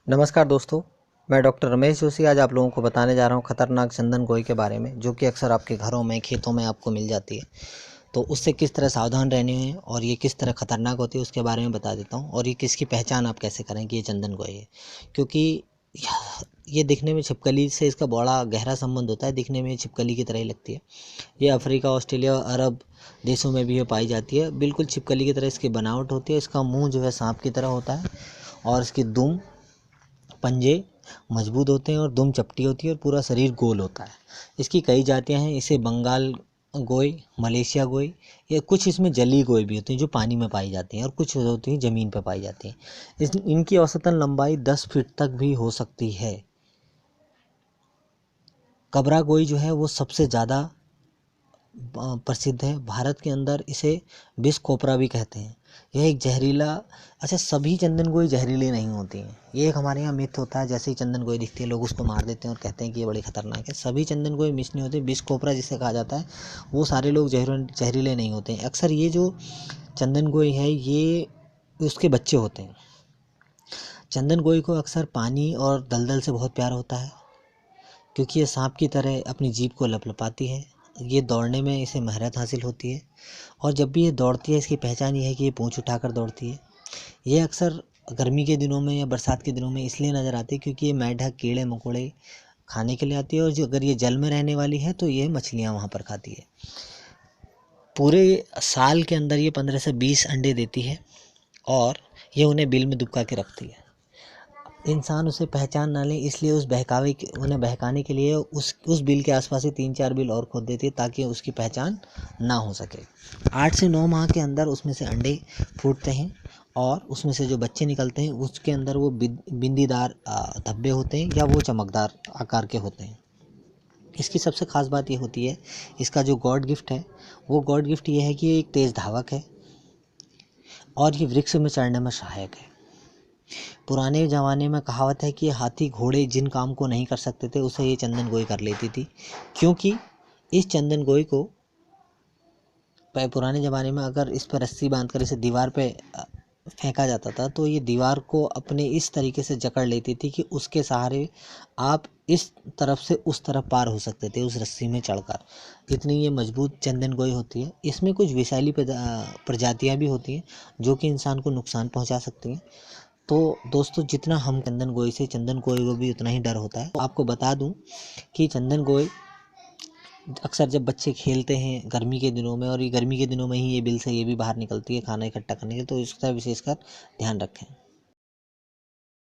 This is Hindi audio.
नमस्कार दोस्तों, मैं डॉक्टर रमेश जोशी आज आप लोगों को बताने जा रहा हूँ खतरनाक चंदन गोई के बारे में, जो कि अक्सर आपके घरों में, खेतों में आपको मिल जाती है। तो उससे किस तरह सावधान रहने हैं और ये किस तरह खतरनाक होती है उसके बारे में बता देता हूँ, और ये किसकी पहचान आप कैसे करें कि ये चंदन गोई है। क्योंकि ये दिखने में छिपकली से इसका बड़ा गहरा संबंध होता है, दिखने में छिपकली की तरह ही लगती है। ये अफ्रीका, ऑस्ट्रेलिया, अरब देशों में भी ये पाई जाती है। बिल्कुल छिपकली की तरह इसकी बनावट होती है। इसका मुँह जो है सांप की तरह होता है और इसकी दुम, पंजे मजबूत होते हैं और दुम चपटी होती है और पूरा शरीर गोल होता है। इसकी कई जातियां हैं। इसे बंगाल गोई, मलेशिया गोई, या कुछ इसमें जलीय गोई भी होती हैं जो पानी में पाई जाती हैं, और कुछ होती हैं ज़मीन पर पाई जाती हैं। इनकी औसतन लंबाई 10 फीट तक भी हो सकती है। कबरा गोई जो है वो सबसे ज़्यादा प्रसिद्ध है। भारत के अंदर इसे विष कोपरा भी कहते हैं। यह एक जहरीला, अच्छा, सभी चंदन गोई जहरीली नहीं होती हैं। ये एक हमारे यहाँ मिथ होता है, जैसे ही चंदन गोई दिखती है लोग उसको मार देते हैं और कहते हैं कि ये बड़ी खतरनाक है। सभी चंदन गोई मिस नहीं होती। विष कोपरा जिसे कहा जाता है वो सारे लोग जहरीले नहीं होते हैं। अक्सर ये जो चंदन गोई है ये उसके बच्चे होते हैं। चंदन गोई को अक्सर पानी और दलदल से बहुत प्यार होता है, क्योंकि ये सांप की तरह अपनी जीभ को लपलपाती है। ये दौड़ने में इसे महारत हासिल होती है, और जब भी ये दौड़ती है इसकी पहचान ये है कि ये पूंछ उठाकर दौड़ती है। ये अक्सर गर्मी के दिनों में या बरसात के दिनों में इसलिए नज़र आती है क्योंकि ये मेंढक, कीड़े मकोड़े खाने के लिए आती है, और जो अगर ये जल में रहने वाली है तो ये मछलियाँ वहाँ पर खाती है। पूरे साल के अंदर ये 15 से 20 अंडे देती है और ये उन्हें बिल में दुबका के रखती है। इंसान उसे पहचान ना ले इसलिए उन्हें बहकाने के लिए उस बिल के आसपास ही 3-4 बिल और खोद देती है ताकि उसकी पहचान ना हो सके। 8 से 9 माह के अंदर उसमें से अंडे फूटते हैं और उसमें से जो बच्चे निकलते हैं उसके अंदर वो बिंदीदार धब्बे होते हैं या वो चमकदार आकार के होते हैं। इसकी सबसे ख़ास बात ये होती है, इसका जो गॉड गिफ्ट है वो गॉड गिफ्ट ये है कि ये एक तेज़ धावक है और ये वृक्ष में चढ़ने में सहायक है। पुराने ज़माने में कहावत है कि हाथी घोड़े जिन काम को नहीं कर सकते थे उसे ये चंदन गोई कर लेती थी, क्योंकि इस चंदन गोई को पुराने ज़माने में अगर इस पर रस्सी बांधकर इसे दीवार पे फेंका जाता था तो ये दीवार को अपने इस तरीके से जकड़ लेती थी कि उसके सहारे आप इस तरफ से उस तरफ पार हो सकते थे उस रस्सी में चढ़कर। इतनी ये मजबूत चंदन गोई होती है। इसमें कुछ विषैली प्रजातियाँ भी होती हैं जो कि इंसान को नुकसान पहुंचा सकती हैं। तो दोस्तों, जितना हम चंदन गोई से, चंदन गोई को भी उतना ही डर होता है। आपको बता दूं कि चंदन गोई अक्सर जब बच्चे खेलते हैं गर्मी के दिनों में, और ये गर्मी के दिनों में ही ये बिल से ये भी बाहर निकलती है खाना इकट्ठा करने के लिए, तो इसका विशेषकर ध्यान रखें।